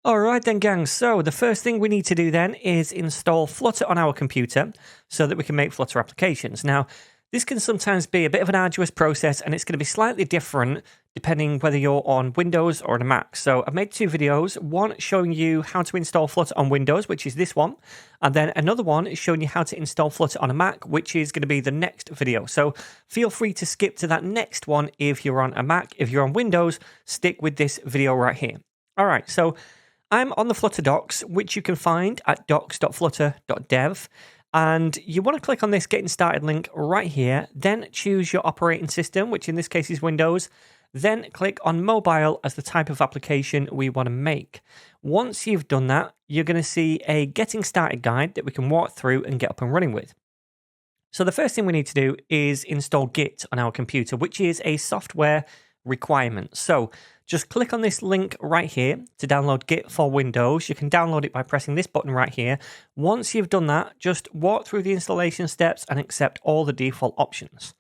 Alright then gang, so the first thing we need to do then is install Flutter on our computer so that we can make Flutter applications. Now, this can sometimes be a bit of an arduous process and it's going to be slightly different depending whether you're on Windows or on a Mac. So I've made two videos, one showing you how to install Flutter on Windows, which is this one, and then another one is showing you how to install Flutter on a Mac, which is going to be the next video. So feel free to skip to that next one if you're on a Mac. If you're on Windows, stick with this video right here. Alright, so I'm on the Flutter docs, which you can find at docs.flutter.dev. And you want to click on this Getting Started link right here, then choose your operating system, which in this case is Windows, then click on Mobile as the type of application we want to make. Once you've done that, you're going to see a Getting Started guide that we can walk through and get up and running with. So the first thing we need to do is install Git on our computer, which is a software requirement. So just click on this link right here to download Git for Windows. You can download it by pressing this button right here. Once you've done that, just walk through the installation steps and accept all the default options.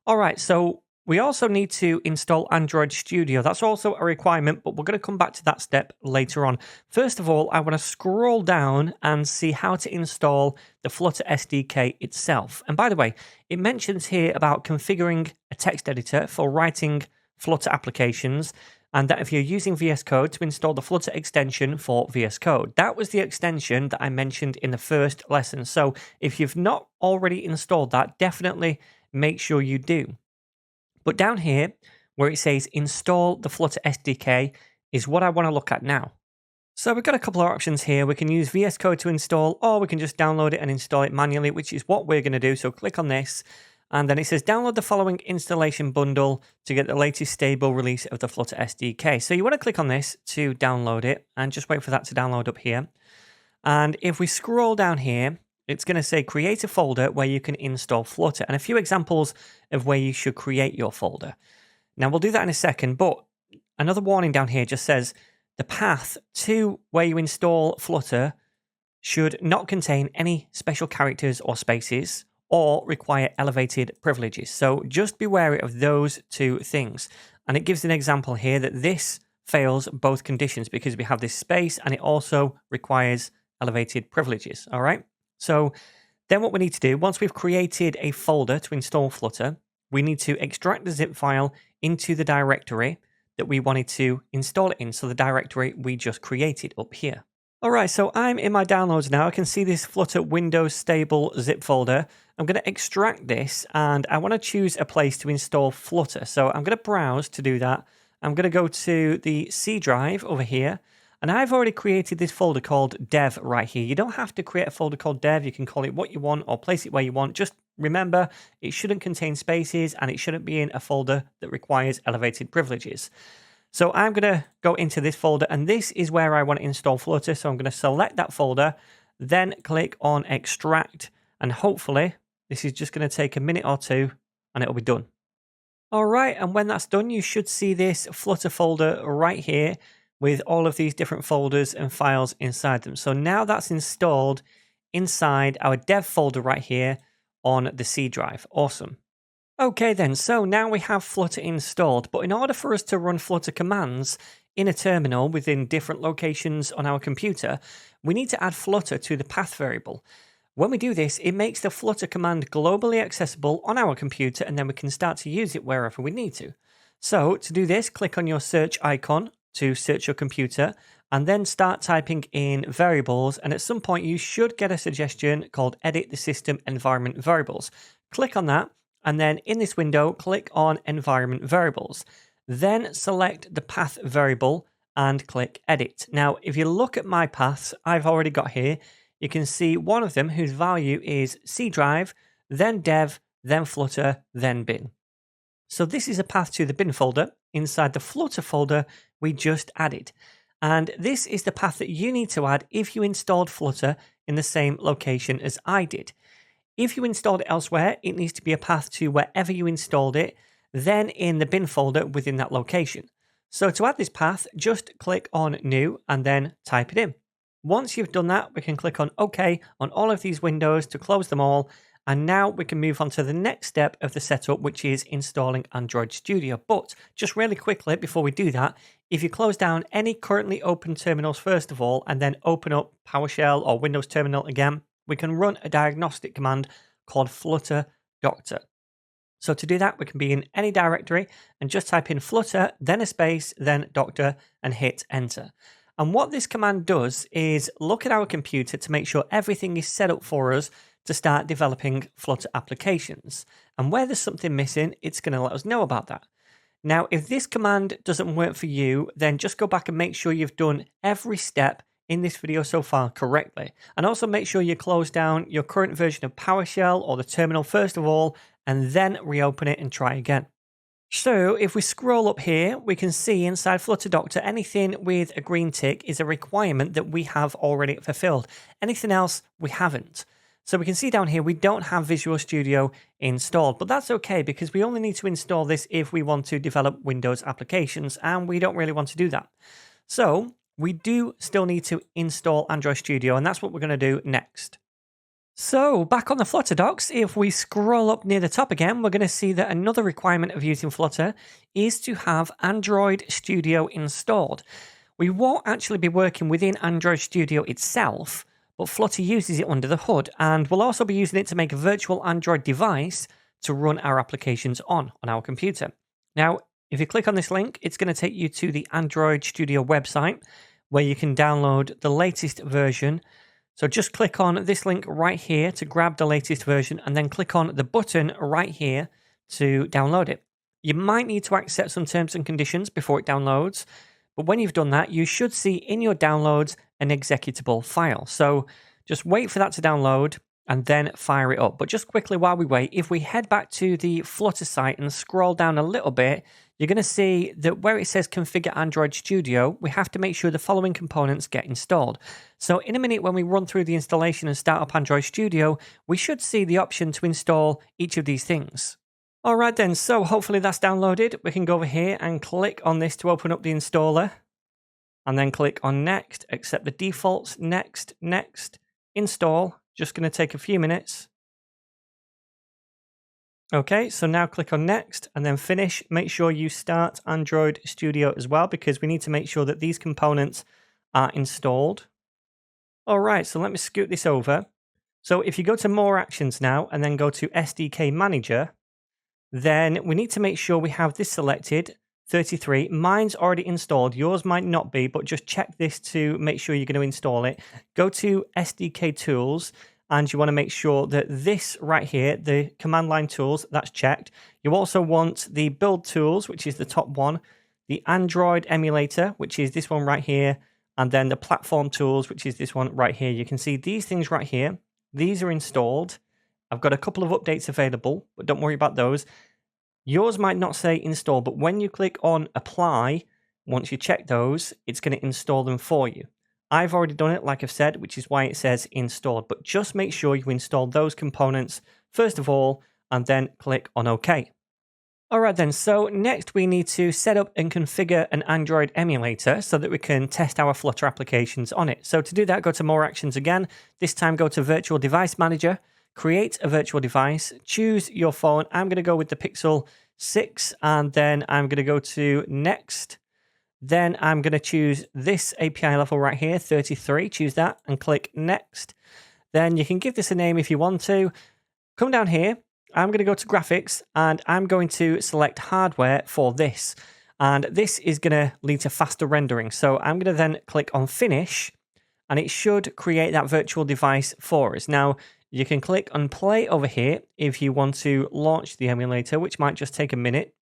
All right, so we also need to install Android Studio. That's also a requirement, but we're going to come back to that step later on. First of all, I want to scroll down and see how to install the Flutter SDK itself. And by the way, it mentions here about configuring a text editor for writing Flutter applications, and that if you're using VS Code to install the Flutter extension for VS Code. That was the extension that I mentioned in the first lesson. So if you've not already installed that, definitely make sure you do. But down here, where it says install the Flutter SDK, is what I want to look at now. So we've got a couple of options here. We can use VS Code to install, or we can just download it and install it manually, which is what we're going to do. So click on this. And then it says download the following installation bundle to get the latest stable release of the Flutter SDK. So you want to click on this to download it and just wait for that to download up here. And if we scroll down here, it's going to say create a folder where you can install Flutter and a few examples of where you should create your folder. Now we'll do that in a second, but another warning down here just says the path to where you install Flutter should not contain any special characters or spaces, or require elevated privileges. So just be wary of those two things. And it gives an example here that this fails both conditions because we have this space and it also requires elevated privileges. All right. So then what we need to do, once we've created a folder to install Flutter, we need to extract the zip file into the directory that we wanted to install it in. So the directory we just created up here. All right, so I'm in my downloads now. I can see this Flutter Windows stable zip folder. I'm going to extract this and I want to choose a place to install Flutter. So I'm going to browse to do that. I'm going to go to the C drive over here. And I've already created this folder called dev right here. You don't have to create a folder called dev. You can call it what you want or place it where you want. Just remember, it shouldn't contain spaces and it shouldn't be in a folder that requires elevated privileges. So I'm going to go into this folder and this is where I want to install Flutter. So I'm going to select that folder, then click on extract, and hopefully this is just going to take a minute or two and it'll be done. All right, and when that's done, you should see this Flutter folder right here with all of these different folders and files inside them. So now that's installed inside our dev folder right here on the C drive. Awesome. Okay then, so now we have Flutter installed, but in order for us to run Flutter commands in a terminal within different locations on our computer, we need to add Flutter to the path variable. When we do this, it makes the Flutter command globally accessible on our computer and then we can start to use it wherever we need to. So to do this, click on your search icon to search your computer and then start typing in variables, and at some point you should get a suggestion called edit the system environment variables. Click on that. And then in this window, click on Environment Variables. Then select the path variable and click Edit. Now, if you look at my paths I've already got here, you can see one of them whose value is C drive, then dev, then Flutter, then bin. So this is a path to the bin folder inside the Flutter folder we just added. And this is the path that you need to add if you installed Flutter in the same location as I did. If you installed it elsewhere, it needs to be a path to wherever you installed it, then in the bin folder within that location. So to add this path, just click on New and then type it in. Once you've done that, we can click on OK on all of these windows to close them all. And now we can move on to the next step of the setup, which is installing Android Studio. But just really quickly before we do that, if you close down any currently open terminals first of all, and then open up PowerShell or Windows Terminal again, we can run a diagnostic command called Flutter Doctor. So to do that, we can be in any directory and just type in Flutter, then a space, then Doctor, and hit enter. And what this command does is look at our computer to make sure everything is set up for us to start developing Flutter applications. And where there's something missing, it's going to let us know about that. Now, if this command doesn't work for you, then just go back and make sure you've done every step in this video so far correctly. And also make sure you close down your current version of PowerShell or the terminal first of all, and then reopen it and try again. So if we scroll up here, we can see inside Flutter Doctor, anything with a green tick is a requirement that we have already fulfilled. Anything else, we haven't. So we can see down here, we don't have Visual Studio installed, but that's okay because we only need to install this if we want to develop Windows applications, and we don't really want to do that. So we do still need to install Android Studio, and that's what we're going to do next. So back on the Flutter docs, if we scroll up near the top again, we're going to see that another requirement of using Flutter is to have Android Studio installed. We won't actually be working within Android Studio itself, but Flutter uses it under the hood, and we'll also be using it to make a virtual Android device to run our applications on our computer. Now, if you click on this link, it's going to take you to the Android Studio website where you can download the latest version. So just click on this link right here to grab the latest version, and then click on the button right here to download it. You might need to accept some terms and conditions before it downloads, but when you've done that, you should see in your downloads an executable file. So just wait for that to download and then fire it up. But just quickly while we wait, if we head back to the Flutter site and scroll down a little bit, you're going to see that where it says Configure Android Studio, we have to make sure the following components get installed. So in a minute, when we run through the installation and start up Android Studio, we should see the option to install each of these things. All right then, so hopefully that's downloaded. We can go over here and click on this to open up the installer. And then click on Next, accept the defaults, Next, Next, Install. Just going to take a few minutes. Okay, so now click on Next and then Finish. Make sure you start Android Studio as well, because we need to make sure that these components are installed. All right, so let me scoot this over. So if you go to More Actions now and then go to SDK Manager, then we need to make sure we have this selected, 33. Mine's already installed. Yours might not be, but just check this to make sure you're going to install it. Go to SDK Tools, and you want to make sure that this right here, the command line tools, that's checked. You also want the build tools, which is the top one, the Android emulator, which is this one right here, and then the platform tools, which is this one right here. You can see these things right here. These are installed. I've got a couple of updates available, but don't worry about those. Yours might not say install, but when you click on apply, once you check those, it's going to install them for you. I've already done it, like I've said, which is why it says installed, but just make sure you install those components first of all, and then click on OK. All right then, so next we need to set up and configure an Android emulator so that we can test our Flutter applications on it. So to do that, go to More Actions again. This time go to Virtual Device Manager, create a virtual device, choose your phone. I'm going to go with the Pixel 6, and then I'm going to go to Next. Then I'm going to choose this API level right here, 33, choose that and click Next. Then you can give this a name if you want to. Come down here. I'm going to go to graphics and I'm going to select hardware for this. And this is going to lead to faster rendering. So I'm going to then click on Finish, and it should create that virtual device for us. Now, you can click on play over here if you want to launch the emulator, which might just take a minute.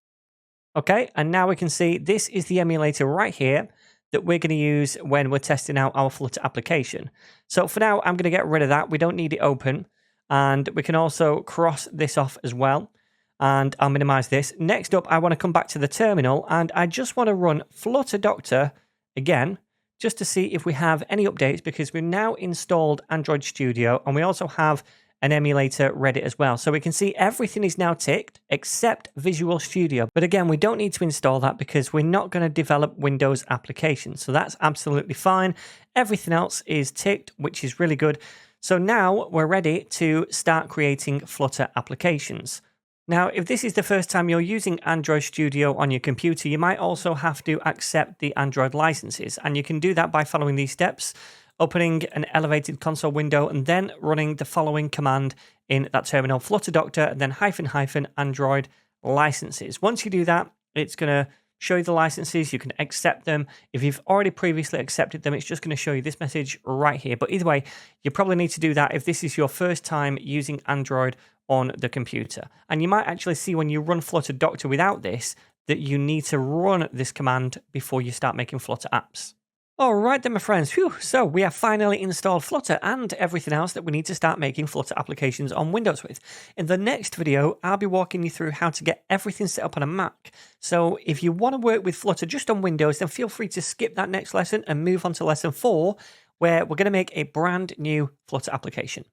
Okay, and now we can see this is the emulator right here that we're going to use when we're testing out our Flutter application. So for now, I'm going to get rid of that. We don't need it open. And we can also cross this off as well. And I'll minimize this. Next up, I want to come back to the terminal, and I just want to run Flutter Doctor again, just to see if we have any updates, because we've now installed Android Studio and we also have an emulator ready as well. So we can see everything is now ticked except Visual Studio. But again, we don't need to install that because we're not going to develop Windows applications. So that's absolutely fine. Everything else is ticked, which is really good. So now we're ready to start creating Flutter applications. Now, if this is the first time you're using Android Studio on your computer, you might also have to accept the Android licenses. And you can do that by following these steps, opening an elevated console window and then running the following command in that terminal, Flutter Doctor, and then -- Android licenses. Once you do that, it's going to show you the licenses. You can accept them. If you've already previously accepted them, it's just going to show you this message right here. But either way, you probably need to do that if this is your first time using Android on the computer. And you might actually see when you run Flutter Doctor without this, that you need to run this command before you start making Flutter apps. All right then, my friends. Whew. So we have finally installed Flutter and everything else that we need to start making Flutter applications on Windows with. In the next video, I'll be walking you through how to get everything set up on a Mac. So if you want to work with Flutter just on Windows, then feel free to skip that next lesson and move on to lesson 4, where we're going to make a brand new Flutter application.